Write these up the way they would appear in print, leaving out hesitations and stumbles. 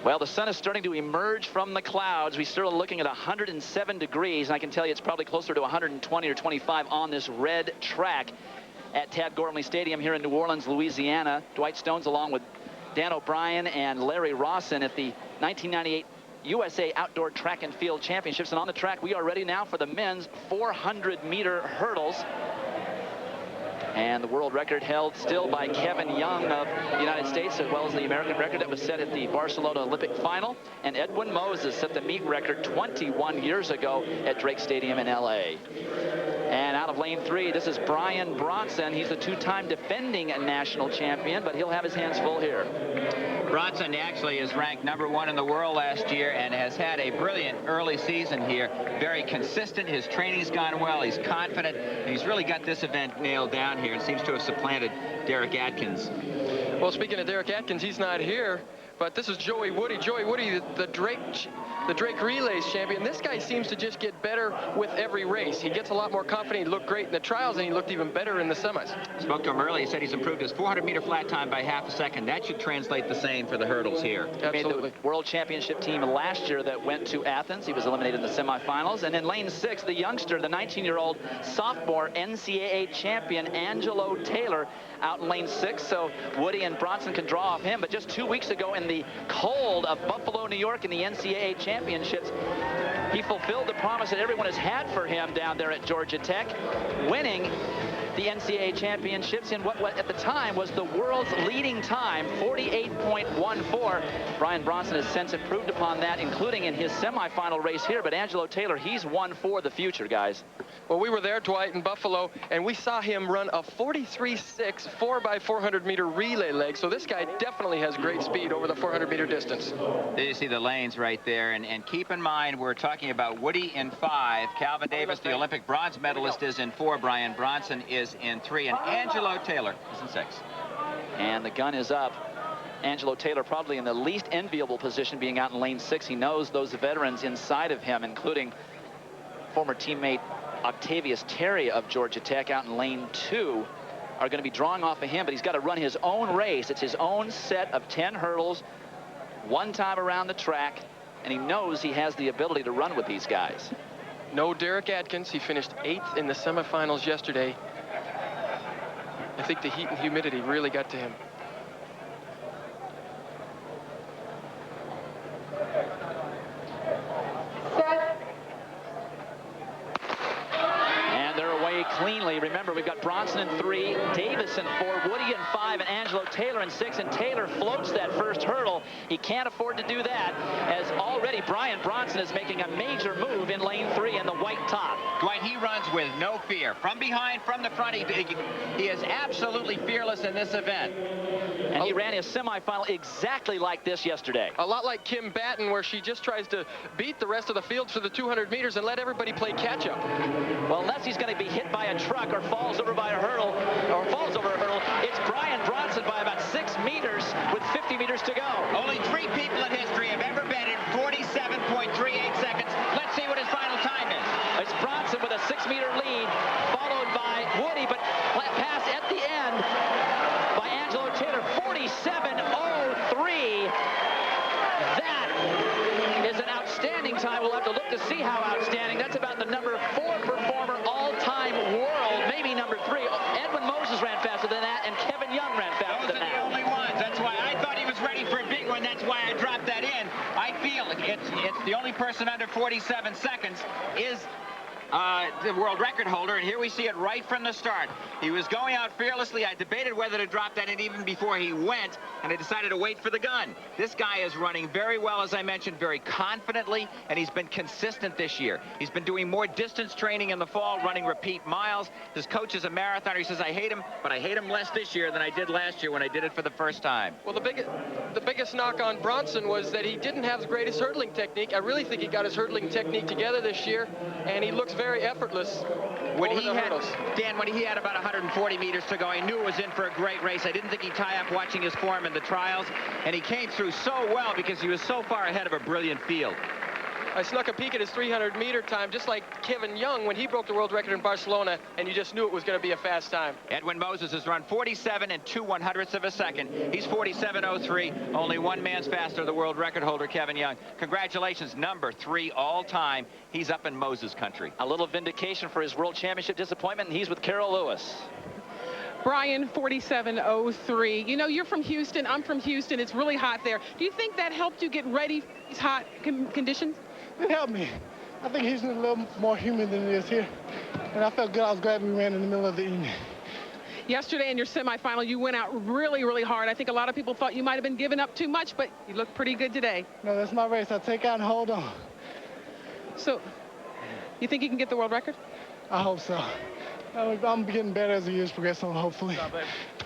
Well, the sun is starting to emerge from the clouds. We started looking at 107 degrees, and I can tell you it's probably closer to 120 or 25 on this red track at Tad Gormley Stadium here in New Orleans, Louisiana. Dwight Stones along with Dan O'Brien and Larry Rawson at the 1998 USA Outdoor Track and Field Championships. And on the track, we are ready now for the men's 400-meter hurdles. And the world record held still by Kevin Young of the United States, as well as the American record that was set at the Barcelona Olympic final. And Edwin Moses set the meet record 21 years ago at Drake Stadium in LA. And out of lane 3, this is Bryan Bronson. He's the 2-time defending national champion, but he'll have his hands full here. Bronson actually is ranked #1 in the world last year and has had a brilliant early season here. Very consistent. His training's gone well. He's confident. And he's really got this event nailed down here and seems to have supplanted Derek Atkins. Well, speaking of Derek Atkins, he's not here, but this is Joey Woody. Joey Woody, the Drake Relays champion. This guy seems to just get better with every race. He gets a lot more confident. He looked great in the trials, and he looked even better in the semis. Spoke to him earlier. He said he's improved his 400-meter flat time by half a second. That should translate the same for the hurdles here. Absolutely. Made the World Championship team last year that went to Athens. He was eliminated in the semifinals. And in lane 6, the youngster, the 19-year-old sophomore NCAA champion, Angelo Taylor, out in lane 6. So Woody and Bronson can draw off him. But just 2 weeks ago in the cold of Buffalo, New York in the NCAA championships, he fulfilled the promise that everyone has had for him down there at Georgia Tech, winning the NCAA championships in what at the time was the world's leading time, 48.14. Bryan Bronson has since improved upon that, including in his semifinal race here. But Angelo Taylor, he's one for the future, guys. Well, we were there, Dwight, in Buffalo, and we saw him run a 43.6 4x400-meter relay leg. So this guy definitely has great speed over the 400-meter distance. There you see the lanes right there. And keep in mind, we're talking about Woody in 5. Calvin Davis, the Olympic bronze medalist, is in 4. Bryan Bronson is in 3. And Angelo Taylor is in 6. And the gun is up. Angelo Taylor probably in the least enviable position, being out in lane 6. He knows those veterans inside of him, including former teammate Octavius Terry of Georgia Tech out in lane 2, are going to be drawing off of him, but he's got to run his own race. It's his own set of 10 hurdles, one time around the track, and he knows he has the ability to run with these guys. No Derek Atkins. He finished 8th in the semifinals yesterday. I think the heat and humidity really got to him. Cleanly. Remember, we've got Bronson in 3, Davis in 4, Woody in 5, and Angelo Taylor in 6. And Taylor floats that first hurdle. He can't afford to do that, as already Bryan Bronson is making a major move in lane 3 in the white top. Dwight, he runs with no fear. From behind, from the front, he is absolutely fearless in this event. And he ran his semifinal exactly like this yesterday. A lot like Kim Batten, where she just tries to beat the rest of the field for the 200 meters and let everybody play catch-up. Well, unless he's going to be hit by a truck or falls over by a hurdle, or falls over a hurdle, it's Bryan Bronson by about 6 meters with 50 meters to go. Only 3 people in history have ever been in 47.38 seconds. Let's see what his final time is. It's Bronson with a 6-meter lead, followed by Woody, but pass at the end by Angelo Taylor, 47.03. That is an outstanding time. We'll have to look to see how outstanding. That's about the number 4 performer all-time world, maybe number 3. Edwin Moses ran faster than that, and Kevin Young ran faster than that. Those are the only ones. That's why I thought he was ready for a big one. That's why I dropped that in. I feel it's the only person under 47 seconds is the world record holder, and here we see it right from the start. He was going out fearlessly. I debated whether to drop that in even before he went, and I decided to wait for the gun. This guy is running very well, as I mentioned, very confidently, and he's been consistent this year. He's been doing more distance training in the fall, running repeat miles. His coach is a marathoner. He says, I hate him, but I hate him less this year than I did last year when I did it for the first time. Well, the biggest knock on Bronson was that he didn't have the greatest hurdling technique. I really think he got his hurdling technique together this year, and he looks very effortless when over he the had, hurdles. Dan, when he had about 140 meters to go, I knew it was in for a great race. I didn't think he'd tie up watching his form in the trials, and he came through so well because he was so far ahead of a brilliant field. I snuck a peek at his 300-meter time, just like Kevin Young when he broke the world record in Barcelona, and you just knew it was going to be a fast time. Edwin Moses has run 47 and 2/100ths of a second. He's 47.03. Only one man's faster, the world record holder, Kevin Young. Congratulations, number 3 all-time. He's up in Moses country. A little vindication for his world championship disappointment, and he's with Carol Lewis. Bryan, 47.03. You know, you're from Houston. I'm from Houston. It's really hot there. Do you think that helped you get ready for these hot conditions? It helped me. I think Houston is a little more humid than it is here. And I felt good. I was glad we ran in the middle of the evening. Yesterday in your semifinal, you went out really, really hard. I think a lot of people thought you might have been giving up too much, but you look pretty good today. No, that's my race. I take out and hold on. So, you think you can get the world record? I hope so. I'm getting better as the years progress on, hopefully.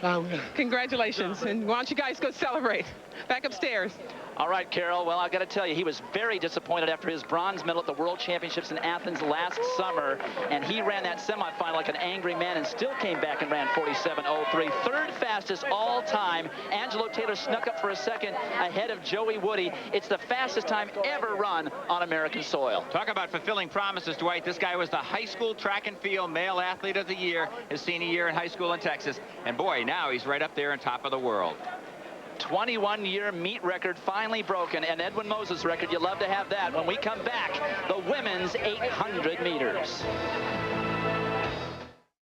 I will. Congratulations. And why don't you guys go celebrate? Back upstairs. All right, Carol. Well, I've got to tell you, he was very disappointed after his bronze medal at the World Championships in Athens last summer, and he ran that semifinal like an angry man and still came back and ran 47.03. Third fastest all time. Angelo Taylor snuck up for a second ahead of Joey Woody. It's the fastest time ever run on American soil. Talk about fulfilling promises, Dwight. This guy was the high school track and field male athlete of the year, his senior year in high school in Texas. And boy, now he's right up there on top of the world. 21-year meet record finally broken, and Edwin Moses record. You love to have that. When we come back, the women's 800 meters.